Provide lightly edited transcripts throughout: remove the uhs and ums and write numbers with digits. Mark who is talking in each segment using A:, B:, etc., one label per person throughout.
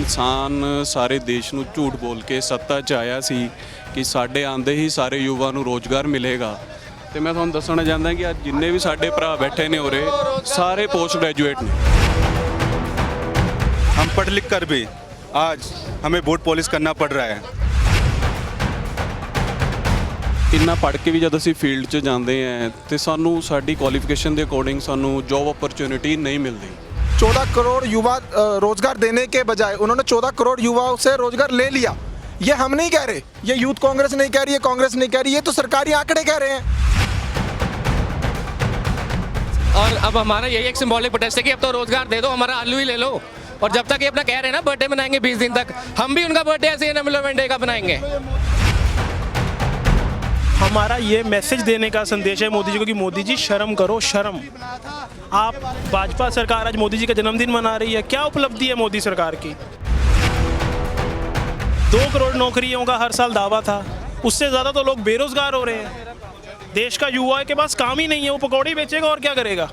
A: ਇਨਸਾਨ ਸਾਰੇ ਦੇਸ਼ ਨੂੰ ਝੂਠ ਬੋਲ ਕੇ ਸੱਤਾ 'ਚ ਆਇਆ ਸੀ ਕਿ ਸਾਡੇ ਆਂਦੇ ਹੀ ਸਾਰੇ ਯੁਵਾ ਨੂੰ ਰੋਜ਼ਗਾਰ ਮਿਲੇਗਾ। ਤੇ ਮੈਂ ਤੁਹਾਨੂੰ ਦੱਸਣਾ ਚਾਹੁੰਦਾ ਕਿ ਅੱਜ ਜਿੰਨੇ ਵੀ ਸਾਡੇ ਭਰਾ ਬੈਠੇ ਨੇ ਉਰੇ ਸਾਰੇ ਪੋਸਟ ਗ੍ਰੈਜੂਏਟ ਨੇ।
B: हम पढ़ लिख कर भी आज हमें वोट पॉलिश करना पड़ रहा है।
A: ਇੰਨਾ ਪੜ੍ਹ ਕੇ ਵੀ ਜਦ ਅਸੀਂ ਫੀਲਡ 'ਚ ਜਾਂਦੇ ਹਾਂ ਤੇ ਸਾਨੂੰ ਸਾਡੀ ਕੁਆਲੀਫਿਕੇਸ਼ਨ ਦੇ ਅਕੋਰਡਿੰਗ ਸਾਨੂੰ जॉब अपॉर्चुनिटी नहीं मिलती।
C: 14 करोड़ युवा रोजगार देने के बजाय उन्होंने 14 करोड़ युवाओं से रोजगार ले लिया। ये हम नहीं कह रहे, ये यूथ कांग्रेस नहीं कह रही है, कांग्रेस नहीं कह रही, ये तो सरकारी आंकड़े कह रहे हैं।
D: और अब हमारा यही एक सिंबॉलिक प्रोटेस्ट है कि अब तो रोजगार दे दो, हमारा आलू ही ले लो। और जब तक ये अपना कह रहे हैं ना बर्थडे मनाएंगे 20 दिन तक, हम भी उनका बर्थडे ऐसे एनरोलमेंट डे का बनाएंगे।
E: हमारा ये मैसेज देने का संदेश है मोदी जी को कि मोदी जी शर्म करो, शर्म। आप भाजपा सरकार आज मोदी जी का जन्मदिन मना रही है, क्या उपलब्धि है मोदी सरकार की? 2 करोड़ नौकरियों का हर साल दावा था, उससे ज़्यादा तो लोग बेरोजगार हो रहे हैं। देश का युवा के पास काम ही नहीं है, वो पकौड़े बेचेगा और क्या करेगा।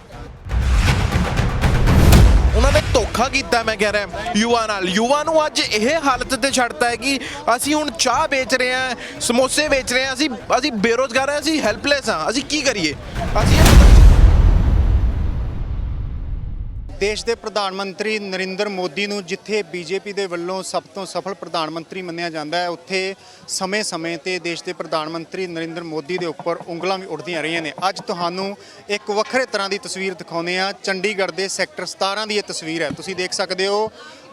F: ਉਹਨਾਂ ਨੇ ਧੋਖਾ ਕੀਤਾ ਮੈਂ ਕਹਿ ਰਿਹਾ ਯੁਵਾ ਨਾਲ। ਯੁਵਾ ਨੂੰ ਅੱਜ ਇਹ ਹਾਲਤ ਤੇ ਛੱਡਤਾ ਹੈ ਕਿ ਅਸੀਂ ਹੁਣ ਚਾਹ ਵੇਚ ਰਹੇ ਹਾਂ, ਸਮੋਸੇ ਵੇਚ ਰਹੇ ਹਾਂ, ਅਸੀਂ ਬੇਰੋਜ਼ਗਾਰ ਹਾਂ, ਅਸੀਂ ਹੈਲਪਲੈਸ ਹਾਂ, ਅਸੀਂ ਕੀ ਕਰੀਏ।
G: ਦੇਸ਼ ਦੇ ਪ੍ਰਧਾਨ ਮੰਤਰੀ ਨਰਿੰਦਰ ਮੋਦੀ ਨੂੰ ਜਿੱਥੇ ਬੀਜੇਪੀ ਦੇ ਵੱਲੋਂ ਸਭ ਤੋਂ ਸਫਲ ਪ੍ਰਧਾਨ ਮੰਤਰੀ ਮੰਨਿਆ ਜਾਂਦਾ ਹੈ, ਉੱਥੇ ਸਮੇਂ-ਸਮੇਂ ਤੇ ਦੇਸ਼ ਦੇ ਪ੍ਰਧਾਨ ਮੰਤਰੀ ਨਰਿੰਦਰ ਮੋਦੀ ਦੇ ਉੱਪਰ ਉਂਗਲਾਂ ਵੀ ਉੱਠਦੀਆਂ ਰਹੀਆਂ ਨੇ। ਅੱਜ ਤੁਹਾਨੂੰ ਇੱਕ ਵੱਖਰੇ ਤਰ੍ਹਾਂ ਦੀ ਤਸਵੀਰ ਦਿਖਾਉਂਦੇ ਆ। ਚੰਡੀਗੜ੍ਹ ਦੇ ਸੈਕਟਰ 17 ਦੀ ਇਹ ਤਸਵੀਰ ਹੈ। ਤੁਸੀਂ ਦੇਖ ਸਕਦੇ ਹੋ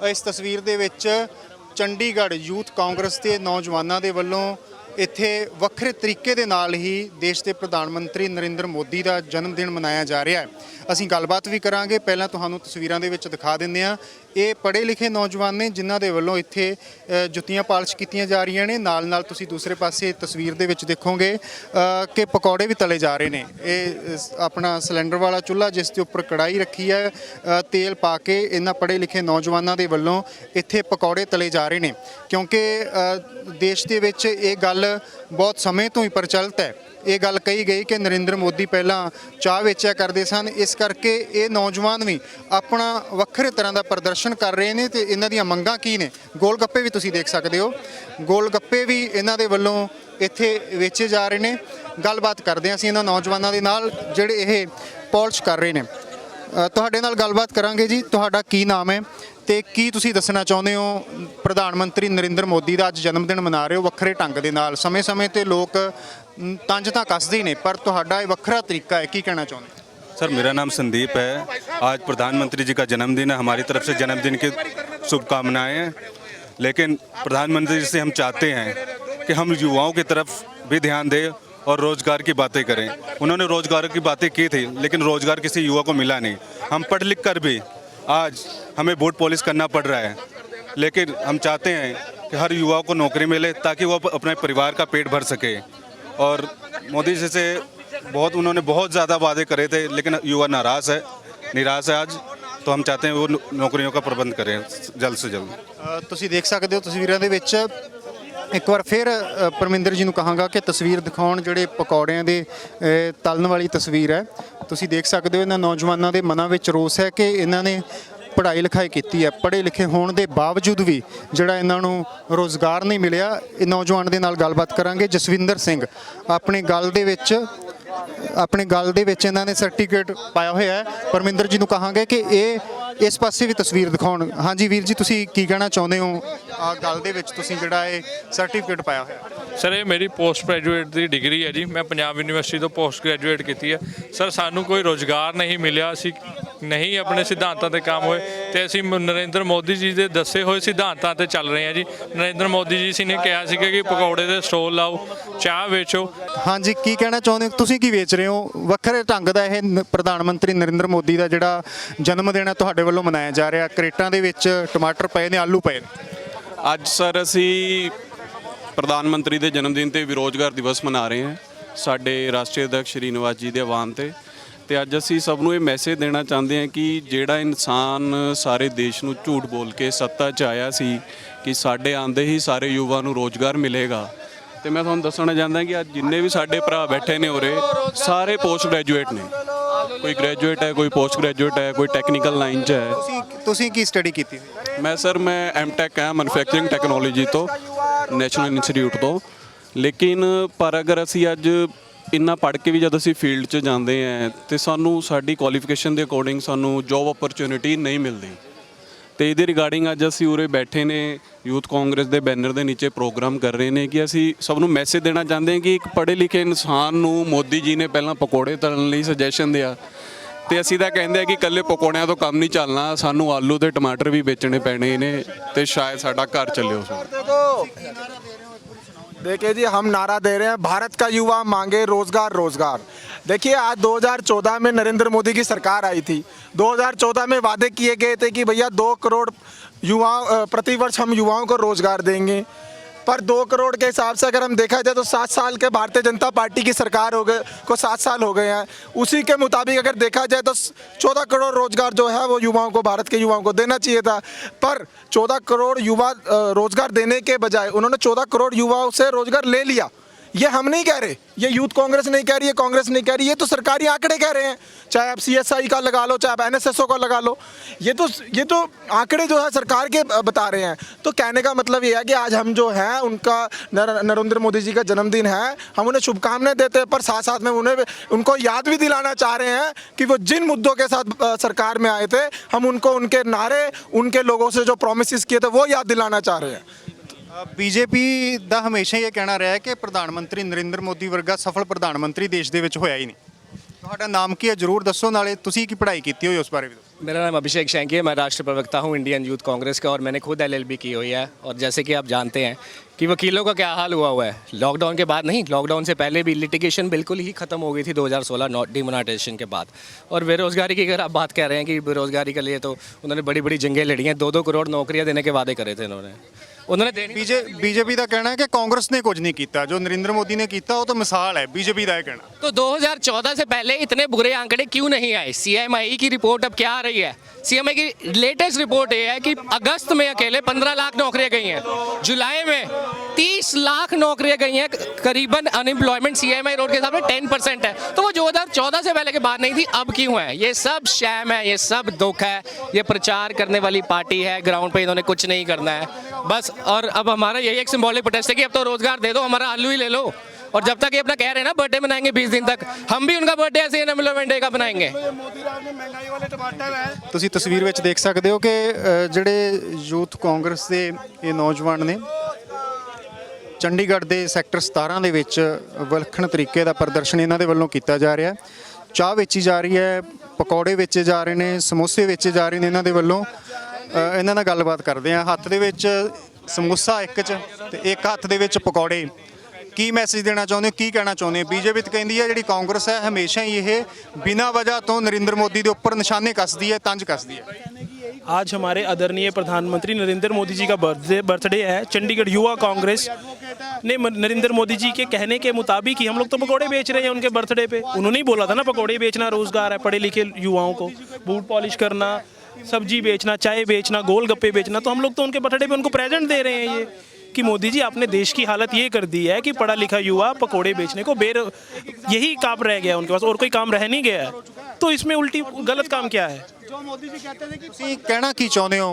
G: ਇਸ ਤਸਵੀਰ ਦੇ ਵਿੱਚ ਚੰਡੀਗੜ੍ਹ ਯੂਥ ਕਾਂਗਰਸ ਦੇ ਨੌਜਵਾਨਾਂ ਦੇ ਵੱਲੋਂ ਇੱਥੇ ਵੱਖਰੇ ਤਰੀਕੇ ਦੇ ਨਾਲ ਹੀ ਦੇਸ਼ ਦੇ ਪ੍ਰਧਾਨ ਮੰਤਰੀ ਨਰਿੰਦਰ ਮੋਦੀ ਦਾ ਜਨਮ ਦਿਨ ਮਨਾਇਆ ਜਾ ਰਿਹਾ ਹੈ। ਅਸੀਂ ਗੱਲਬਾਤ ਵੀ ਕਰਾਂਗੇ। ਪਹਿਲਾਂ ਤੁਹਾਨੂੰ ਤਸਵੀਰਾਂ ਦੇ ਵਿੱਚ ਦਿਖਾ ਦਿੰਦੇ ਹਾਂ। ਇਹ ਪੜ੍ਹੇ ਲਿਖੇ ਨੌਜਵਾਨ ਨੇ ਜਿਨ੍ਹਾਂ ਦੇ ਵੱਲੋਂ ਇੱਥੇ ਜੁੱਤੀਆਂ ਪਾਲਿਸ਼ ਕੀਤੀਆਂ ਜਾ ਰਹੀਆਂ ਨੇ। ਨਾਲ ਤੁਸੀਂ ਦੂਸਰੇ ਪਾਸੇ ਤਸਵੀਰ ਦੇ ਵਿੱਚ ਦੇਖੋਗੇ ਕਿ ਪਕੌੜੇ ਵੀ ਤਲੇ ਜਾ ਰਹੇ ਨੇ। ਇਹ ਆਪਣਾ ਸਿਲੰਡਰ ਵਾਲਾ ਚੁੱਲ੍ਹਾ ਜਿਸ ਦੇ ਉੱਪਰ ਕੜਾਈ ਰੱਖੀ ਹੈ, ਤੇਲ ਪਾ ਕੇ ਇਹਨਾਂ ਪੜ੍ਹੇ ਲਿਖੇ ਨੌਜਵਾਨਾਂ ਦੇ ਵੱਲੋਂ ਇੱਥੇ ਪਕੌੜੇ ਤਲੇ ਜਾ ਰਹੇ ਨੇ। ਕਿਉਂਕਿ ਦੇਸ਼ ਦੇ ਵਿੱਚ ਇਹ ਗੱਲ ਬਹੁਤ ਸਮੇਂ ਤੋਂ ਹੀ ਪ੍ਰਚਲਿਤ ਹੈ। ਇਹ ਗੱਲ ਕਹੀ ਗਈ ਕਿ ਨਰਿੰਦਰ ਮੋਦੀ ਪਹਿਲਾਂ ਚਾਹ ਵੇਚਿਆ ਕਰਦੇ ਸਨ, ਇਸ ਕਰਕੇ ਇਹ ਨੌਜਵਾਨ ਵੀ ਆਪਣਾ ਵੱਖਰੇ ਤਰ੍ਹਾਂ ਦਾ ਪ੍ਰਦਰਸ਼ਨ ਕਰ ਰਹੇ ਨੇ। ਤੇ ਇਹਨਾਂ ਦੀਆਂ ਮੰਗਾਂ ਕੀ ਨੇ? ਗੋਲ ਗੱਪੇ ਵੀ ਤੁਸੀਂ ਦੇਖ ਸਕਦੇ ਹੋ, ਗੋਲ ਗੱਪੇ ਵੀ ਇਹਨਾਂ ਦੇ ਵੱਲੋਂ ਇੱਥੇ ਵੇਚੇ ਜਾ ਰਹੇ ਨੇ। ਗੱਲਬਾਤ ਕਰਦੇ ਹਾਂ ਅਸੀਂ ਇਹਨਾਂ ਨੌਜਵਾਨਾਂ ਦੇ ਨਾਲ ਜਿਹੜੇ ਇਹ ਪੋਲਿਸ਼ ਕਰ ਰਹੇ ਨੇ। ਤੁਹਾਡੇ ਨਾਲ ਗੱਲਬਾਤ ਕਰਾਂਗੇ ਜੀ। ਤੁਹਾਡਾ ਕੀ ਨਾਮ ਹੈ ਤੇ ਕੀ ਤੁਸੀਂ ਦੱਸਣਾ ਚਾਹੁੰਦੇ ਹੋ? ਪ੍ਰਧਾਨ ਮੰਤਰੀ ਨਰਿੰਦਰ ਮੋਦੀ ਦਾ ਅੱਜ ਜਨਮ ਦਿਨ ਮਨਾ ਰਹੇ ਹੋ ਵੱਖਰੇ ਢੰਗ ਦੇ ਨਾਲ। ਸਮੇਂ-ਸਮੇਂ ਤੇ ਲੋਕ ਤੰਜ ਤਾਂ ਕੱਸਦੇ ਹੀ ਨੇ, ਪਰ ਤੁਹਾਡਾ ਇਹ ਵੱਖਰਾ ਤਰੀਕਾ ਹੈ, ਕੀ ਕਹਿਣਾ ਚਾਹੁੰਦੇ?
B: सर मेरा नाम संदीप है। आज प्रधानमंत्री जी का जन्मदिन है, हमारी तरफ से जन्मदिन की शुभकामनाएं हैं। लेकिन प्रधानमंत्री जी से हम चाहते हैं कि हम युवाओं की तरफ भी ध्यान दें और रोज़गार की बातें करें। उन्होंने रोज़गार की बातें की थी लेकिन रोज़गार किसी युवा को मिला नहीं। हम पढ़ लिख कर भी आज हमें वोट पॉलिश करना पड़ रहा है। लेकिन हम चाहते हैं कि हर युवा को नौकरी मिले ताकि वो अपने परिवार का पेट भर सके। और मोदी जी से उन्होंने बहुत ज़्यादा वादे करे थे लेकिन युवा निराश है आज। तो हम चाहते हैं वो नौकरियों का प्रबंध करें जल्द से जल्द।
G: ਤੁਸੀਂ ਦੇਖ ਸਕਦੇ ਹੋ ਤਸਵੀਰਾਂ ਦੇ ਵਿੱਚ। ਇੱਕ ਵਾਰ ਫਿਰ ਪਰਮਿੰਦਰ ਜੀ ਨੂੰ ਕਹਾਂਗਾ ਕਿ ਤਸਵੀਰ ਦਿਖਾਉਣ ਜਿਹੜੇ ਪਕੌੜਿਆਂ ਦੇ ਤਲਣ ਵਾਲੀ ਤਸਵੀਰ ਹੈ। ਤੁਸੀਂ ਦੇਖ ਸਕਦੇ ਹੋ ਇਹਨਾਂ ਨੌਜਵਾਨਾਂ ਦੇ ਮਨਾਂ ਵਿੱਚ ਰੋਸ ਹੈ ਕਿ ਇਹਨਾਂ ਨੇ ਪੜ੍ਹਾਈ ਲਿਖਾਈ ਕੀਤੀ ਹੈ, ਪੜ੍ਹੇ ਲਿਖੇ ਹੋਣ ਦੇ ਬਾਵਜੂਦ ਵੀ ਜਿਹੜਾ ਇਹਨਾਂ ਨੂੰ ਰੋਜ਼ਗਾਰ ਨਹੀਂ ਮਿਲਿਆ। ਇਹ ਨੌਜਵਾਨ ਦੇ ਨਾਲ ਗੱਲਬਾਤ ਕਰਾਂਗੇ। ਜਸਵਿੰਦਰ ਸਿੰਘ ਆਪਣੇ ਗਲ ਦੇ ਵਿੱਚ ਇਹਨਾਂ ਨੇ ਸਰਟੀਫਿਕੇਟ ਪਾਇਆ ਹੋਇਆ ਹੈ। ਪਰਮਿੰਦਰ ਜੀ ਨੂੰ ਕਹਾਂਗੇ ਕਿ ਇਹ ਇਸ ਪਾਸੇ ਵੀ ਤਸਵੀਰ ਦਿਖਾਉਣ। ਹਾਂਜੀ ਵੀਰ ਜੀ, ਤੁਸੀਂ ਕੀ ਕਹਿਣਾ ਚਾਹੁੰਦੇ ਹੋ? ਆ ਗੱਲ ਦੇ ਵਿੱਚ ਤੁਸੀਂ ਜਿਹੜਾ ਇਹ ਸਰਟੀਫਿਕੇਟ ਪਾਇਆ ਹੋਇਆ।
H: ਸਰ ਇਹ ਮੇਰੀ ਪੋਸਟ ਗ੍ਰੈਜੂਏਟ ਦੀ ਡਿਗਰੀ ਹੈ ਜੀ। ਮੈਂ ਪੰਜਾਬ ਯੂਨੀਵਰਸਿਟੀ ਤੋਂ ਪੋਸਟ ਗ੍ਰੈਜੂਏਟ ਕੀਤੀ ਹੈ। ਸਰ ਸਾਨੂੰ ਕੋਈ ਰੋਜ਼ਗਾਰ ਨਹੀਂ ਮਿਲਿਆ, ਅਸੀਂ ਨਹੀਂ ਆਪਣੇ ਸਿਧਾਂਤਾਂ 'ਤੇ ਕੰਮ ਹੋਏ ਅਤੇ ਅਸੀਂ ਨਰਿੰਦਰ ਮੋਦੀ ਜੀ ਦੇ ਦੱਸੇ ਹੋਏ ਸਿਧਾਂਤਾਂ 'ਤੇ ਚੱਲ ਰਹੇ ਹਾਂ ਜੀ। ਨਰਿੰਦਰ ਮੋਦੀ ਜੀ ਨੇ ਕਿਹਾ ਸੀਗਾ ਕਿ ਪਕੌੜੇ ਦੇ ਸਟੋਲ ਲਾਓ, ਚਾਹ ਵੇਚੋ।
G: ਹਾਂਜੀ, ਕੀ ਕਹਿਣਾ ਚਾਹੁੰਦੇ ਹੋ? ਤੁਸੀਂ ਕੀ ਵੇਚ ਰਹੇ ਹੋ? ਵੱਖਰੇ ਢੰਗ ਦਾ ਇਹ ਪ੍ਰਧਾਨ ਮੰਤਰੀ ਨਰਿੰਦਰ ਮੋਦੀ ਦਾ ਜਿਹੜਾ ਜਨਮ ਦਿਨ ਹੈ ਤੁਹਾਡੇ ਵੱਲੋਂ ਮਨਾਇਆ ਜਾ ਰਿਹਾ। ਕਰੇਟਾਂ ਦੇ ਵਿੱਚ ਟਮਾਟਰ ਪਏ ਨੇ, ਆਲੂ ਪਏ ਨੇ।
A: ਅੱਜ ਸਰ ਅਸੀਂ ਪ੍ਰਧਾਨ ਮੰਤਰੀ ਦੇ ਜਨਮ ਦਿਨ ਤੇ ਬੇਰੁਜ਼ਗਾਰ ਦਿਵਸ ਮਨਾ ਰਹੇ ਹਾਂ ਸਾਡੇ ਰਾਸ਼ਟਰੀ ਅਧਿਕਸ਼ ਸ਼੍ਰੀ ਨਿਵਾਸ ਜੀ ਦੇ ਆਹਵਾਨ ਤੇ ਅੱਜ ਅਸੀਂ ਸਭ ਨੂੰ ਇਹ ਮੈਸੇਜ ਦੇਣਾ ਚਾਹੁੰਦੇ ਹਾਂ ਕਿ ਜਿਹੜਾ ਇਨਸਾਨ ਸਾਰੇ ਦੇਸ਼ ਨੂੰ ਝੂਠ ਬੋਲ ਕੇ ਸੱਤਾ 'ਚ ਆਇਆ ਸੀ ਕਿ ਸਾਡੇ ਆਂਦੇ ਹੀ ਸਾਰੇ ਯੁਵਾ ਨੂੰ ਰੋਜ਼ਗਾਰ ਮਿਲੇਗਾ। ਤੇ ਮੈਂ ਤੁਹਾਨੂੰ ਦੱਸਣਾ ਚਾਹੁੰਦਾ ਕਿ ਅੱਜ ਜਿੰਨੇ ਵੀ ਸਾਡੇ ਭਰਾ ਬੈਠੇ ਨੇ ਉਰੇ ਸਾਰੇ ਪੋਸਟ ਗ੍ਰੈਜੂਏਟ ਨੇ। ਕੋਈ ਗ੍ਰੈਜੂਏਟ ਹੈ, ਕੋਈ ਪੋਸਟ ਗ੍ਰੈਜੂਏਟ ਹੈ, ਕੋਈ ਟੈਕਨੀਕਲ ਲਾਈਨ 'ਚ ਹੈ।
G: ਤੁਸੀਂ ਕੀ ਸਟੱਡੀ ਕੀਤੀ ਸੀ?
A: ਮੈਂ ਸਰ ਐਮਟੈਕ ਹੈ ਮੈਨੂਫੈਕਚਰਿੰਗ ਟੈਕਨੋਲੋਜੀ ਤੋਂ, ਨੈਸ਼ਨਲ ਇੰਸਟੀਚਿਊਟ ਤੋਂ। ਲੇਕਿਨ ਪਰ ਅਗਰ ਅਸੀਂ ਅੱਜ ਇੰਨਾ ਪੜ੍ਹ ਕੇ ਵੀ ਜਦ ਅਸੀਂ ਫੀਲਡ 'ਚ ਜਾਂਦੇ ਹਾਂ ਤੇ ਸਾਨੂੰ ਸਾਡੀ ਕੁਆਲੀਫਿਕੇਸ਼ਨ ਦੇ ਅਕੋਰਡਿੰਗ ਸਾਨੂੰ ਜੌਬ ਅਪਰਚੁਨਿਟੀ ਨਹੀਂ ਮਿਲਦੀ। ਤੇ ਇਹਦੇ ਰਿਗਾਰਡਿੰਗ ਅੱਜ ਅਸੀਂ ਉਰੇ ਬੈਠੇ ਨੇ ਯੂਥ ਕਾਂਗਰਸ ਦੇ ਬੈਨਰ ਦੇ ਨੀਚੇ ਪ੍ਰੋਗਰਾਮ ਕਰ ਰਹੇ ਨੇ ਕਿ ਅਸੀਂ ਸਭ ਨੂੰ ਮੈਸੇਜ ਦੇਣਾ ਚਾਹੁੰਦੇ ਹਾਂ ਕਿ ਇੱਕ ਪੜ੍ਹੇ ਲਿਖੇ ਇਨਸਾਨ ਨੂੰ ਮੋਦੀ ਜੀ ਨੇ ਪਹਿਲਾਂ ਪਕੌੜੇ ਤਲਣ ਲਈ ਸੁਜੈਸ਼ਨ ਦਿਆ ਤੇ ਅਸੀਂ ਤਾਂ ਕਹਿੰਦੇ ਆ ਕਿ ਇਕੱਲੇ ਪਕੌੜਿਆਂ ਤੋਂ ਕੰਮ ਨਹੀਂ ਚੱਲਣਾ, ਸਾਨੂੰ ਆਲੂ ਤੇ ਟਮਾਟਰ ਵੀ ਵੇਚਣੇ ਪੈਣੇ ਨੇ ਤੇ ਸ਼ਾਇਦ ਸਾਡਾ ਘਰ ਚੱਲੇ ਉਸ
C: देखिए जी, हम नारा दे रहे हैं भारत का युवा मांगे रोजगार रोजगार। देखिए आज 2014 में नरेंद्र मोदी की सरकार आई थी। 2014 में वादे किए गए थे कि भैया 2 करोड़ युवाओं प्रतिवर्ष हम युवाओं को रोजगार देंगे, पर 2 करोड़ के हिसाब से अगर हम देखा जाए तो 7 साल के भारतीय जनता पार्टी की सरकार हो गए को 7 साल हो गए हैं। उसी के मुताबिक अगर देखा जाए तो 14 करोड़ रोजगार जो है वो युवाओं को, भारत के युवाओं को देना चाहिए था, पर 14 करोड़ युवा रोजगार देने के बजाय उन्होंने 14 करोड़ युवाओं से रोजगार ले लिया। ये हम नहीं कह रहे, ये यूथ कांग्रेस नहीं कह रही है, कांग्रेस नहीं कह रही, ये तो सरकारी आंकड़े कह रहे हैं। चाहे आप CSI का लगा लो, चाहे आप NSSO का लगा लो, ये तो आंकड़े जो है सरकार के बता रहे हैं। तो कहने का मतलब ये है कि आज हम जो हैं उनका नरेंद्र मोदी जी का जन्मदिन है, हम उन्हें शुभकामनाएं देते हैं, पर साथ साथ में उनको याद भी दिलाना चाह रहे हैं कि वो जिन मुद्दों के साथ सरकार में आए थे, हम उनको उनके नारे, उनके लोगों से जो प्रोमिस किए थे वो याद दिलाना चाह रहे हैं।
G: ਬੀਜੇਪੀ ਦਾ ਹਮੇਸ਼ਾ ਹੀ ਇਹ ਕਹਿਣਾ ਰਿਹਾ ਹੈ ਕਿ ਪ੍ਰਧਾਨ ਮੰਤਰੀ ਨਰਿੰਦਰ ਮੋਦੀ ਵਰਗਾ ਸਫਲ ਪ੍ਰਧਾਨ ਮੰਤਰੀ ਦੇਸ਼ ਦੇ ਵਿੱਚ ਹੋਇਆ ਹੀ ਨਹੀਂ। ਤੁਹਾਡਾ ਨਾਮ ਕੀ ਹੈ ਜ਼ਰੂਰ ਦੱਸੋ, ਨਾਲੇ ਤੁਸੀਂ ਕੀ ਪੜ੍ਹਾਈ ਕੀਤੀ ਹੋਈ ਉਸ ਬਾਰੇ ਵੀ ਦੱਸੋ।
D: मेरा नाम अभिषेक शैंकी है, मैं राष्ट्रीय प्रवक्ता हूँ इंडियन यूथ कांग्रेस का और मैंने खुद LLB की हुई है। और जैसे कि आप जानते हैं कि वकीलों का क्या हाल हुआ है, लॉकडाउन के बाद नहीं, लॉकडाउन से पहले भी लिटिगेशन बिल्कुल ही ख़त्म हो गई थी 2016 डिमोनेटाइजेशन के बाद। और बेरोज़गारी की अगर आप बात कर रहे हैं कि बेरोज़गारी के लिए तो उन्होंने बड़ी बड़ी जंगें लड़ी हैं, 2-2 करोड़ नौकरियाँ देने के वादे करे थे उन्होंने देनी।
G: ਬੀਜੇਪੀ ਦਾ ਕਹਿਣਾ ਹੈ ਕਿ ਕਾਂਗਰਸ ਨੇ ਕੁਝ ਨਹੀਂ ਕੀਤਾ, ਜੋ ਨਰਿੰਦਰ ਮੋਦੀ ਨੇ ਕੀਤਾ ਉਹ ਤਾਂ ਮਿਸਾਲ ਹੈ, ਬੀਜੇਪੀ ਦਾ ਇਹ ਕਹਿਣਾ।
D: तो 2014 से पहले इतने बुरे आंकड़े क्यों नहीं आए? CMI की रिपोर्ट अब क्या आ रही है? CMI की लेटेस्ट रिपोर्ट ये है कि अगस्त में अकेले 15 लाख नौकरियां गई हैं, जुलाई में 30 लाख नौकरियां गई हैं, करीबन अनएम्प्लॉयमेंट CMI रोड के हिसाब से 10% है। तो वो 2014 से पहले की बात नहीं थी, अब क्यों है? ये सब शैम है, ये सब दुख है, ये प्रचार करने वाली पार्टी है, ग्राउंड पे इन्होंने कुछ नहीं करना है बस। और अब हमारा यही एक सिंबॉलिक प्रोटेस्ट है कि अब तो रोजगार दे दो, हमारा आलू ही ले लो। और जब तक ये अपना कह रहे हैं ना बर्थडे मनाएंगे 20 दिन तक, हम भी उनका बर्थडे ऐसे अनएम्प्लॉयमेंट डे का बनाएंगे।
G: ਤੁਸੀਂ ਤਸਵੀਰ ਵਿੱਚ ਦੇਖ ਸਕਦੇ ਹੋ ਕਿ ਜਿਹੜੇ ਯੂਥ ਕਾਂਗਰਸ ਦੇ ਇਹ ਨੌਜਵਾਨ ਨੇ ਚੰਡੀਗੜ੍ਹ ਦੇ ਸੈਕਟਰ 17 ਦੇ ਵਿੱਚ ਵਿਲੱਖਣ ਤਰੀਕੇ ਦਾ ਪ੍ਰਦਰਸ਼ਨ ਇਹਨਾਂ ਦੇ ਵੱਲੋਂ ਕੀਤਾ ਜਾ ਰਿਹਾ। ਚਾਹ ਵੇਚੀ ਜਾ ਰਹੀ ਹੈ, ਪਕੌੜੇ ਵੇਚੇ ਜਾ ਰਹੇ ਨੇ, ਸਮੋਸੇ ਵੇਚੇ ਜਾ ਰਹੇ ਨੇ ਇਹਨਾਂ ਦੇ ਵੱਲੋਂ। ਇਹਨਾਂ ਨਾਲ ਗੱਲਬਾਤ ਕਰਦੇ ਆ। ਹੱਥ ਦੇ ਵਿੱਚ ਸਮੋਸਾ ਇੱਕ 'ਚ ਤੇ ਇੱਕ ਹੱਥ ਦੇ ਵਿੱਚ ਪਕੌੜੇ। ਕੀ ਮੈਸੇਜ ਦੇਣਾ ਚਾਹੁੰਦੇ ਹੋ, ਕੀ ਕਹਿਣਾ ਚਾਹੁੰਦੇ ਹੋ? ਬੀਜੇਪੀ ਤਾਂ ਕਹਿੰਦੀ ਹੈ ਜਿਹੜੀ ਕਾਂਗਰਸ ਹੈ ਹਮੇਸ਼ਾ ਹੀ ਇਹ ਬਿਨਾਂ ਵਜ੍ਹਾ ਤੋਂ ਨਰਿੰਦਰ ਮੋਦੀ ਦੇ ਉੱਪਰ ਨਿਸ਼ਾਨੇ ਕੱਸਦੀ ਹੈ, ਤੰਜ ਕੱਸਦੀ ਹੈ।
E: आज हमारे आदरणीय प्रधानमंत्री नरेंद्र मोदी जी का बर्थडे है। चंडीगढ़ युवा कांग्रेस ने नरेंद्र मोदी जी के कहने के मुताबिक ही हम लोग तो पकौड़े बेच रहे हैं उनके बर्थडे पे। उन्होंने ही बोला था ना पकौड़े बेचना रोजगार है, पढ़े लिखे युवाओं को बूट पॉलिश करना, सब्जी बेचना, चाय बेचना, गोलगप्पे बेचना। तो हम लोग तो उनके बर्थडे पे उनको प्रेजेंट दे रहे हैं ये कि मोदी जी आपने देश की हालत ये कर दी है कि पढ़ा लिखा युवा पकौड़े बेचने को यही काम रह गया उनके पास, और कोई काम रह नहीं गया है। तो इसमें उल्टी गलत काम क्या है?
G: ਤੁਸੀਂ ਕਹਿਣਾ ਕੀ ਚਾਹੁੰਦੇ ਹੋ?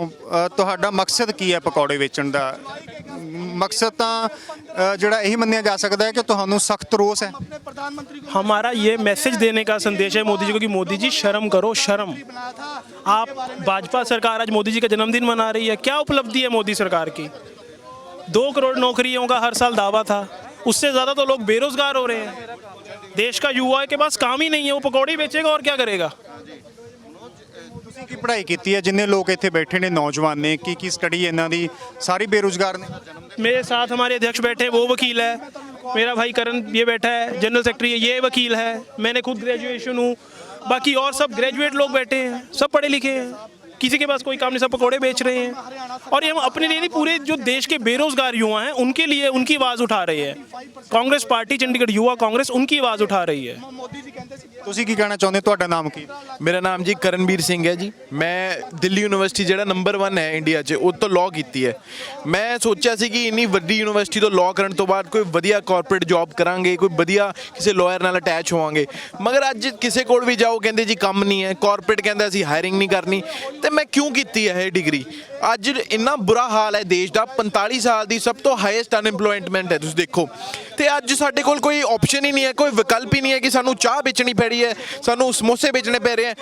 G: ਤੁਹਾਡਾ ਮਕਸਦ ਕੀ ਹੈ ਪਕੌੜੇ ਵੇਚਣ ਦਾ? ਮਕਸਦ ਤਾਂ ਜਿਹੜਾ ਇਹੀ ਮੰਨਿਆ ਜਾ ਸਕਦਾ ਹੈ ਕਿ ਤੁਹਾਨੂੰ ਸਖਤ ਰੋਸ ਹੈ।
E: हमारा ये मैसेज देने का संदेश है मोदी जी को कि मोदी जी शर्म करो, शर्म। आप भाजपा सरकार आज मोदी जी का जन्मदिन मना रही है, क्या उपलब्धि है मोदी सरकार की? 2 करोड़ नौकरियों का हर साल दावा था, उससे ज़्यादा तो लोग बेरोजगार हो रहे हैं। देश का युवा के पास काम ही नहीं है, वो पकौड़े बेचेगा और क्या करेगा?
G: ਤੁਸੀਂ ਕੀ ਪੜ੍ਹਾਈ ਕੀਤੀ ਹੈ? ਜਿੰਨੇ ਲੋਕ ਇੱਥੇ ਬੈਠੇ ਨੇ ਨੌਜਵਾਨ ਨੇ, ਕੀ ਸਟੱਡੀ ਇਹਨਾਂ ਦੀ? ਸਾਰੀ ਬੇਰੁਜ਼ਗਾਰ ਨੇ।
E: मेरे साथ हमारे अध्यक्ष बैठे हैं, वो वकील है। मेरा भाई करण ये बैठा है, जनरल सेक्रेटरी है, ये वकील है। मैंने खुद ग्रेजुएशन हूँ, बाकी और सब ग्रेजुएट लोग बैठे हैं, सब पढ़े लिखे हैं। किसी के पास कोई काम नहीं, सब पकौड़े बेच रहे हैं। और ये हम अपने लिए नहीं, पूरे जो देश के बेरोजगार युवा हैं उनके लिए उनकी आवाज़ उठा रही है कांग्रेस पार्टी। चंडीगढ़ युवा कांग्रेस उनकी आवाज़ उठा रही है।
G: ਤੁਸੀਂ ਕੀ ਕਹਿਣਾ ਚਾਹੁੰਦੇ, ਤੁਹਾਡਾ ਨਾਮ ਕੀ?
F: ਮੇਰਾ ਨਾਮ ਜੀ ਕਰਨਵੀਰ ਸਿੰਘ ਹੈ ਜੀ। ਮੈਂ ਦਿੱਲੀ ਯੂਨੀਵਰਸਿਟੀ ਜਿਹੜਾ ਨੰਬਰ 1 ਹੈ ਇੰਡੀਆ 'ਚ, ਉਹ ਤੋਂ ਲਾਅ ਕੀਤੀ ਹੈ। ਮੈਂ ਸੋਚਿਆ ਸੀ ਕਿ ਇੰਨੀ ਵੱਡੀ ਯੂਨੀਵਰਸਿਟੀ ਤੋਂ ਲਾਅ ਕਰਨ ਤੋਂ ਬਾਅਦ ਕੋਈ ਵਧੀਆ ਕਾਰਪੋਰੇਟ ਜੌਬ ਕਰਾਂਗੇ, ਕੋਈ ਵਧੀਆ ਕਿਸੇ ਲਾਇਰ ਨਾਲ ਅਟੈਚ ਹੋਵਾਂਗੇ। ਮਗਰ ਅੱਜ ਕਿਸੇ ਕੋਲ ਵੀ ਜਾਓ ਕਹਿੰਦੇ ਜੀ ਕੰਮ ਨਹੀਂ ਹੈ, ਕਾਰਪੋਰੇਟ ਕਹਿੰਦਾ ਅਸੀਂ ਹਾਇਰਿੰਗ ਨਹੀਂ ਕਰਨੀ। ਤੇ ਮੈਂ ਕਿਉਂ ਕੀਤੀ ਹੈ ਇਹ ਡਿਗਰੀ? ਅੱਜ ਇੰਨਾ ਬੁਰਾ ਹਾਲ ਹੈ ਦੇਸ਼ ਦਾ, 45 ਸਾਲ ਦੀ ਸਭ ਤੋਂ ਹਾਈਐਸਟ ਅਨਐਮਪਲੋਇਮੈਂਟ ਹੈ, ਤੁਸੀਂ ਦੇਖੋ। ਤੇ ਅੱਜ ਸਾਡੇ ਕੋਲ ਕੋਈ ਆਪਸ਼ਨ ਹੀ ਨਹੀਂ ਹੈ, ਕੋਈ ਵਿਕਲਪ ਹੀ ਨਹੀਂ ਹੈ ਕਿ ਸਾਨੂੰ ਚਾਹ ਵੇਚਣੀ ਪੈ ਰਹੀ ਹੈ, ਸਾਨੂੰ ਸਮੋਸੇ ਵੇਚਣੇ ਪੈ ਰਹੇ ਹੈ।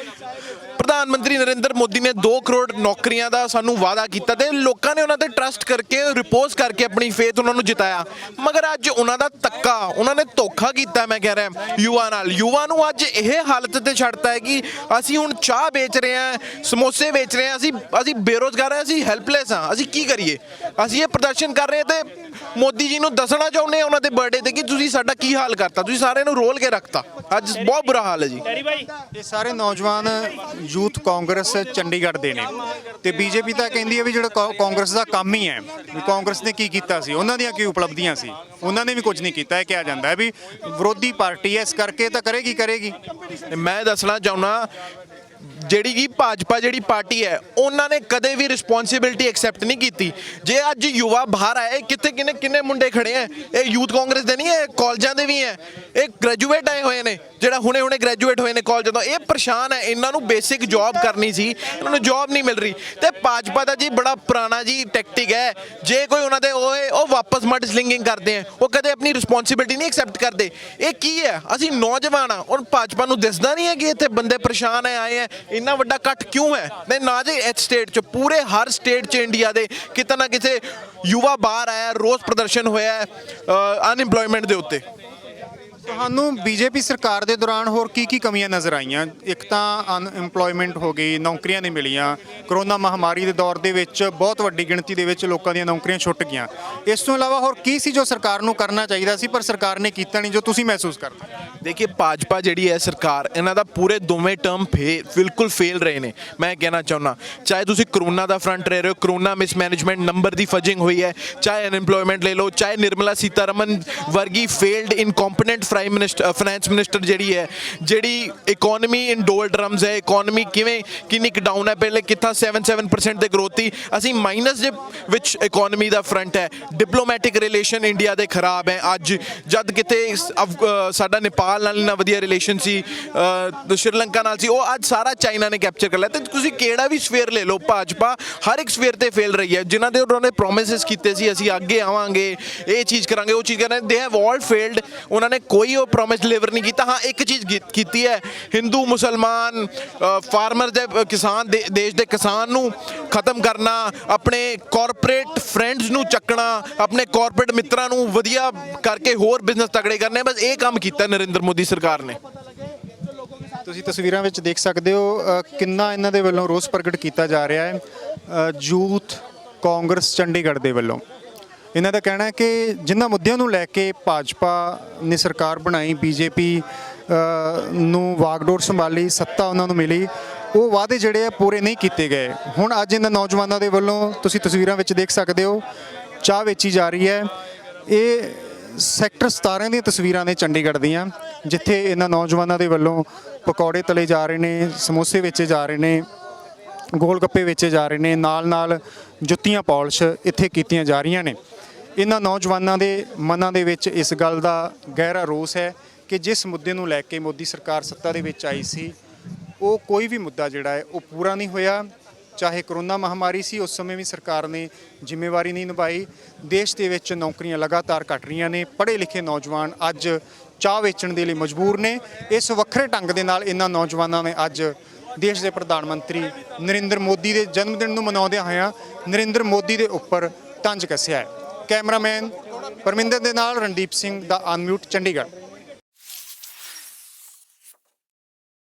F: ਪ੍ਰਧਾਨ ਮੰਤਰੀ ਨਰਿੰਦਰ ਮੋਦੀ ਨੇ 2 ਕਰੋੜ ਨੌਕਰੀਆਂ ਦਾ ਸਾਨੂੰ ਵਾਅਦਾ ਕੀਤਾ ਤੇ ਲੋਕਾਂ ਨੇ ਉਹਨਾਂ ਤੇ ਟਰਸਟ ਕਰਕੇ, ਰਿਪੋਜ਼ ਕਰਕੇ ਆਪਣੀ ਫੇਥ ਉਹਨਾਂ ਨੂੰ ਜਿਤਾਇਆ। ਮਗਰ ਅੱਜ ਉਹਨਾਂ ਦਾ ਧੱਕਾ, ਉਹਨਾਂ ਨੇ ਧੋਖਾ ਕੀਤਾ। ਮੈਂ ਕਹਿ ਰਿਹਾ ਯੁਵਾ ਨਾਲ, ਯੁਵਾ ਨੂੰ ਅੱਜ ਇਹ ਹਾਲਤ ਤੇ ਛੱਡਤਾ ਹੈ ਕਿ ਅਸੀਂ ਹੁਣ ਚਾਹ ਵੇਚ ਰਹੇ ਹਾਂ, ਸਮੋਸੇ ਵੇਚ ਰਹੇ ਹਾਂ, ਅਸੀਂ ਬੇਰੋਜ਼ਗਾਰ ਹਾਂ, ਅਸੀਂ ਹੈਲਪਲੈਸ ਹਾਂ, ਅਸੀਂ ਕੀ ਕਰੀਏ? ਅਸੀਂ ਇਹ ਪ੍ਰਦਰਸ਼ਨ ਕਰ ਰਹੇ ਤੇ ਮੋਦੀ ਜੀ ਨੂੰ ਦੱਸਣਾ ਚਾਹੁੰਦੇ ਹਾਂ ਉਹਨਾਂ ਦੇ ਬਰਥਡੇ ਤੇ ਕਿ ਤੁਸੀਂ ਸਾਡਾ ਕੀ ਹਾਲ ਕਰਤਾ, ਤੁਸੀਂ ਸਾਰਿਆਂ ਨੂੰ ਰੋਲ ਕੇ ਰੱਖਤਾ। ਅੱਜ ਬਹੁਤ ਬੁਰਾ ਹਾਲ ਹੈ ਜੀ।
G: ਇਹ ਸਾਰੇ ਨੌਜਵਾਨ ਯੂਥ ਕਾਂਗਰਸ ਚੰਡੀਗੜ੍ਹ ਦੇ ਨੇ ਤੇ ਬੀਜੇਪੀ ਤਾਂ ਕਹਿੰਦੀ ਹੈ ਵੀ ਜਿਹੜਾ ਕਾਂਗਰਸ ਦਾ ਕੰਮ ਹੀ ਹੈ ਵੀ ਕਾਂਗਰਸ ਨੇ ਕੀ ਕੀਤਾ ਸੀ, ਉਹਨਾਂ ਦੀਆਂ ਕੀ ਉਪਲਬਧੀਆਂ ਸੀ, ਉਹਨਾਂ ਨੇ ਵੀ ਕੁਝ ਨਹੀਂ ਕੀਤਾ। ਇਹ ਕਿਹਾ ਜਾਂਦਾ ਹੈ ਵੀ ਵਿਰੋਧੀ ਪਾਰਟੀ ਹੈ, ਇਸ ਕਰਕੇ ਤਾਂ ਕਰੇਗੀ।
F: ਮੈਂ ਦੱਸਣਾ ਚਾਹੁੰਦਾ, ਜਿਹੜੀ ਕਿ ਭਾਜਪਾ ਜਿਹੜੀ ਪਾਰਟੀ ਹੈ, ਉਹਨਾਂ ਨੇ ਕਦੇ ਵੀ ਰਿਸਪੌਂਸਿਬਿਲਟੀ ਐਕਸੈਪਟ ਨਹੀਂ ਕੀਤੀ। ਜੇ ਅੱਜ ਯੁਵਾ ਬਾਹਰ ਆਏ, ਕਿੱਥੇ ਕਿੰਨੇ ਮੁੰਡੇ ਖੜੇ ਹੈ, ਇਹ ਯੂਥ ਕਾਂਗਰਸ ਦੇ ਨਹੀਂ ਹੈ, ਕਾਲਜਾਂ ਦੇ ਵੀ ਹੈ। ਇਹ ਗ੍ਰੈਜੂਏਟ ਆਏ ਹੋਏ ਨੇ, ਜਿਹੜਾ ਹੁਣੇ ਗ੍ਰੈਜੂਏਟ ਹੋਏ ਨੇ ਕਾਲਜਾਂ ਤੋਂ। ਇਹ ਪਰੇਸ਼ਾਨ ਹੈ, ਇਹਨਾਂ ਨੂੰ ਬੇਸਿਕ ਜੌਬ ਕਰਨੀ ਸੀ, ਇਹਨਾਂ ਨੂੰ ਜੌਬ ਨਹੀਂ ਮਿਲ ਰਹੀ। ਤੇ ਭਾਜਪਾ ਦਾ ਜੀ ਬੜਾ ਪੁਰਾਣਾ ਜੀ ਟੈਕਟਿਕ ਹੈ, ਜੇ ਕੋਈ ਉਹਨਾਂ ਦੇ ਉਹ ਵਾਪਸ ਮਡ ਸਲਿੰਗਿੰਗ ਕਰਦੇ ਆ, ਉਹ ਕਦੇ ਆਪਣੀ ਰਿਸਪੌਂਸਿਬਿਲਟੀ ਨਹੀਂ ਐਕਸੈਪਟ ਕਰਦੇ। ਇਹ ਕੀ ਹੈ? ਅਸੀਂ ਨੌਜਵਾਨ ਆ, ਔਰ ਭਾਜਪਾ ਨੂੰ ਦਿਸਦਾ ਨਹੀਂ ਹੈ ਕਿ ਇੱਥੇ ਬੰਦੇ ਪਰੇਸ਼ਾਨ ਆਏ ਹੈ। ਇੰਨਾ ਵੱਡਾ ਕੱਟ ਕਿਉਂ ਹੈ? ਨਹੀਂ ਨਾ ਜੀ, ਇਸ ਸਟੇਟ 'ਚ, ਪੂਰੇ ਹਰ ਸਟੇਟ 'ਚ ਇੰਡੀਆ ਦੇ ਕਿਤੇ ਨਾ ਕਿਤੇ ਯੁਵਾ ਬਾਹਰ ਆਇਆ, ਰੋਸ ਪ੍ਰਦਰਸ਼ਨ ਹੋਇਆ ਅਨਇੰਪਲੋਇਮੈਂਟ ਦੇ ਉੱਤੇ।
G: ਤੁਹਾਨੂੰ ਬੀਜੇਪੀ ਸਰਕਾਰ ਦੇ ਦੌਰਾਨ ਹੋਰ ਕੀ ਕਮੀਆਂ ਨਜ਼ਰ ਆਈਆਂ? ਇੱਕ ਤਾਂ ਅਨਇੰਪਲੋਇਮੈਂਟ ਹੋ ਗਈ, ਨੌਕਰੀਆਂ ਨਹੀਂ ਮਿਲੀਆਂ। ਕਰੋਨਾ ਮਹਾਮਾਰੀ ਦੇ ਦੌਰ ਦੇ ਵਿੱਚ ਬਹੁਤ ਵੱਡੀ ਗਿਣਤੀ ਦੇ ਵਿੱਚ ਲੋਕਾਂ ਦੀਆਂ ਨੌਕਰੀਆਂ ਛੁੱਟ ਗਈਆਂ। ਇਸ ਤੋਂ ਇਲਾਵਾ ਹੋਰ ਕੀ ਸੀ ਜੋ ਸਰਕਾਰ ਨੂੰ ਕਰਨਾ ਚਾਹੀਦਾ ਸੀ ਪਰ ਸਰਕਾਰ ਨੇ ਕੀਤਾ ਨਹੀਂ, ਜੋ ਤੁਸੀਂ ਮਹਿਸੂਸ ਕਰਦੇ?
F: ਦੇਖिए भाजपा ਜਿਹੜੀ ਹੈ ਸਰਕਾਰ, ਇਹਨਾਂ ਦਾ ਪੂਰੇ ਦੋਵੇਂ ਟਰਮ ਬਿਲਕੁਲ ਫੇਲ ਰਹੇ ਨੇ। ਮੈਂ ਕਹਿਣਾ ਚਾਹੁੰਦਾ, ਚਾਹੇ ਤੁਸੀਂ ਕਰੋਨਾ ਦਾ ਫਰੰਟ ਲੈ ਰਹੇ ਹੋ, ਕਰੋਨਾ ਮਿਸਮੈਨੇਜਮੈਂਟ, ਨੰਬਰ ਦੀ ਫਜਿੰਗ ਹੋਈ ਹੈ, ਚਾਹੇ ਅਨਇੰਪਲੋਇਮੈਂਟ ਲੈ ਲਓ, ਚਾਹੇ ਨਿਰਮਲਾ ਸੀਤਾਰਮਨ ਵਰਗੀ ਫੇਲਡ ਇਨਕੰਪੀਟੈਂਟ ਫਾਈਨੈਂਸ ਮਿਨਿਸਟਰ ਜਿਹੜੀ ਹੈ, ਜਿਹੜੀ ਇਕਨੋਮੀ ਇਨ ਡੋਲਡਰਮਸ ਹੈ। ਇਕਨੋਮੀ ਕਿੰਨੀ ਕੁ ਡਾਊਨ ਹੈ, ਪਹਿਲੇ ਕਿੱਥਾ 7% ਦੇ ਗਰੋਥ ਸੀ, ਅਸੀਂ ਮਾਈਨਸ ਦੇ ਵਿੱਚ ਇਕਨੋਮੀ ਦਾ ਫਰੰਟ ਹੈ। ਡਿਪਲੋਮੈਟਿਕ ਰਿਲੇਸ਼ਨ ਇੰਡੀਆ ਦੇ ਖਰਾਬ ਹੈ। ਅੱਜ ਜਦ ਕਿਤੇ ਸਾਡਾ ਨੇਪਾਲ ਨਾਲ ਇੰਨਾ ਵਧੀਆ ਰਿਲੇਸ਼ਨ ਸੀ, ਸ਼੍ਰੀਲੰਕਾ ਨਾਲ ਸੀ, ਉਹ ਅੱਜ ਸਾਰਾ ਚਾਈਨਾ ਨੇ ਕੈਪਚਰ ਕਰ ਲਿਆ। ਤੇ ਤੁਸੀਂ ਕਿਹੜਾ ਵੀ ਸਫੇਅਰ ਲੈ ਲਓ, ਭਾਜਪਾ ਹਰ ਇੱਕ ਸਫੇਅਰ ਤੇ ਫੇਲ ਰਹੀ ਹੈ। ਜਿਨ੍ਹਾਂ ਦੇ ਉਹਨਾਂ ਨੇ ਪ੍ਰੋਮਿਸਿਸ ਕੀਤੇ ਸੀ, ਅਸੀਂ ਅੱਗੇ ਆਵਾਂਗੇ, ਇਹ ਚੀਜ਼ ਕਰਾਂਗੇ, ਉਹ ਚੀਜ਼ ਕਰਾਂਗੇ, ਦੇ ਹੈਵ ਆਲ ਫੇਲਡ। ਉਹਨਾਂ ਨੇ ਕੋਈ ਉਹ ਪ੍ਰੋਮਿਸ ਡਿਲੀਵਰ ਨਹੀਂ ਕੀਤਾ। ਹਾਂ, ਇੱਕ ਚੀਜ਼ ਕੀਤੀ ਹੈ, ਹਿੰਦੂ ਮੁਸਲਮਾਨ ਫਾਰਮਰ ਦੇ ਕਿਸਾਨ, ਦੇਸ਼ ਦੇ ਕਿਸਾਨ ਨੂੰ ਖਤਮ ਕਰਨਾ, ਆਪਣੇ ਕਾਰਪੋਰੇਟ ਫਰੈਂਡਸ ਨੂੰ ਚੱਕਣਾ, ਆਪਣੇ ਕਾਰਪੋਰੇਟ ਮਿੱਤਰਾਂ ਨੂੰ ਵਧੀਆ ਕਰਕੇ ਹੋਰ ਬਿਜ਼ਨਸ ਤਗੜੇ ਕਰਨੇ। ਬਸ ਇਹ ਕੰਮ ਕੀਤਾ ਨਰਿੰਦਰ ਮੋਦੀ ਸਰਕਾਰ ਨੇ।
G: ਤੁਸੀਂ ਤਸਵੀਰਾਂ ਵਿੱਚ ਦੇਖ ਸਕਦੇ ਹੋ ਕਿੰਨਾ ਇਹਨਾਂ ਦੇ ਵੱਲੋਂ ਰੋਸ ਪ੍ਰਗਟ ਕੀਤਾ ਜਾ ਰਿਹਾ ਹੈ ਯੂਥ ਕਾਂਗਰਸ ਚੰਡੀਗੜ੍ਹ ਦੇ ਵੱਲੋਂ। ਇਹਨਾਂ ਦਾ ਕਹਿਣਾ ਹੈ ਕਿ ਜਿਨ੍ਹਾਂ ਮੁੱਦਿਆਂ ਨੂੰ ਲੈ ਕੇ ਭਾਜਪਾ ਨੇ ਸਰਕਾਰ ਬਣਾਈ, ਬੀਜੇਪੀ ਨੂੰ ਵਾਗਡੋਰ ਸੰਭਾਲੀ, ਸੱਤਾ ਉਹਨਾਂ ਨੂੰ ਮਿਲੀ, ਉਹ ਵਾਅਦੇ ਜਿਹੜੇ ਆ ਪੂਰੇ ਨਹੀਂ ਕੀਤੇ ਗਏ। ਹੁਣ ਅੱਜ ਇਹਨਾਂ ਨੌਜਵਾਨਾਂ ਦੇ ਵੱਲੋਂ ਤੁਸੀਂ ਤਸਵੀਰਾਂ ਵਿੱਚ ਦੇਖ ਸਕਦੇ ਹੋ ਚਾਹ ਵੇਚੀ ਜਾ ਰਹੀ ਹੈ। ਇਹ ਸੈਕਟਰ 17 ਦੀਆਂ ਤਸਵੀਰਾਂ ਨੇ ਚੰਡੀਗੜ੍ਹ ਦੀਆਂ, ਜਿੱਥੇ ਇਹਨਾਂ ਨੌਜਵਾਨਾਂ ਦੇ ਵੱਲੋਂ ਪਕੌੜੇ ਤਲੇ ਜਾ ਰਹੇ ਨੇ, ਸਮੋਸੇ ਵੇਚੇ ਜਾ ਰਹੇ ਨੇ, ਗੋਲ ਗੱਪੇ ਵੇਚੇ ਜਾ ਰਹੇ ਨੇ, ਨਾਲ ਜੁੱਤੀਆਂ ਪਾਲਿਸ਼ ਇੱਥੇ ਕੀਤੀਆਂ ਜਾ ਰਹੀਆਂ ਨੇ। ਇਹਨਾਂ ਨੌਜਵਾਨਾਂ ਦੇ ਮਨਾਂ ਦੇ ਵਿੱਚ ਇਸ ਗੱਲ ਦਾ ਗਹਿਰਾ ਰੋਸ ਹੈ ਕਿ ਜਿਸ ਮੁੱਦੇ ਨੂੰ ਲੈ ਕੇ ਮੋਦੀ ਸਰਕਾਰ ਸੱਤਾ ਦੇ ਵਿੱਚ ਆਈ ਸੀ, ਉਹ ਕੋਈ ਵੀ ਮੁੱਦਾ ਜਿਹੜਾ ਹੈ ਉਹ ਪੂਰਾ ਨਹੀਂ ਹੋਇਆ। ਚਾਹੇ ਕਰੋਨਾ ਮਹਾਮਾਰੀ ਸੀ, ਉਸ ਸਮੇਂ ਵੀ ਸਰਕਾਰ ਨੇ ਜ਼ਿੰਮੇਵਾਰੀ ਨਹੀਂ ਨਿਭਾਈ। ਦੇਸ਼ ਦੇ ਵਿੱਚ ਨੌਕਰੀਆਂ ਲਗਾਤਾਰ ਘਟ ਰਹੀਆਂ ਨੇ। ਪੜ੍ਹੇ ਲਿਖੇ ਨੌਜਵਾਨ ਅੱਜ ਚਾਹ ਵੇਚਣ ਦੇ ਲਈ ਮਜਬੂਰ ਨੇ। ਇਸ ਵੱਖਰੇ ਢੰਗ ਦੇ ਨਾਲ ਇਹਨਾਂ ਨੌਜਵਾਨਾਂ ਨੇ ਅੱਜ ਦੇਸ਼ ਦੇ ਪ੍ਰਧਾਨ ਮੰਤਰੀ ਨਰਿੰਦਰ ਮੋਦੀ ਦੇ ਜਨਮ ਦਿਨ ਨੂੰ ਮਨਾਉਂਦਿਆਂ ਹੋਇਆਂ ਨਰਿੰਦਰ ਮੋਦੀ ਦੇ ਉੱਪਰ ਤੰਜ ਕੱਸਿਆ ਹੈ। ਕੈਮਰਾਮੈਨ ਪਰਮਿੰਦਰ ਦੇ ਨਾਲ ਰਣਦੀਪ ਸਿੰਘ ਦਾ ਅਨਮਿਊਟ ਚੰਡੀਗੜ੍ਹ।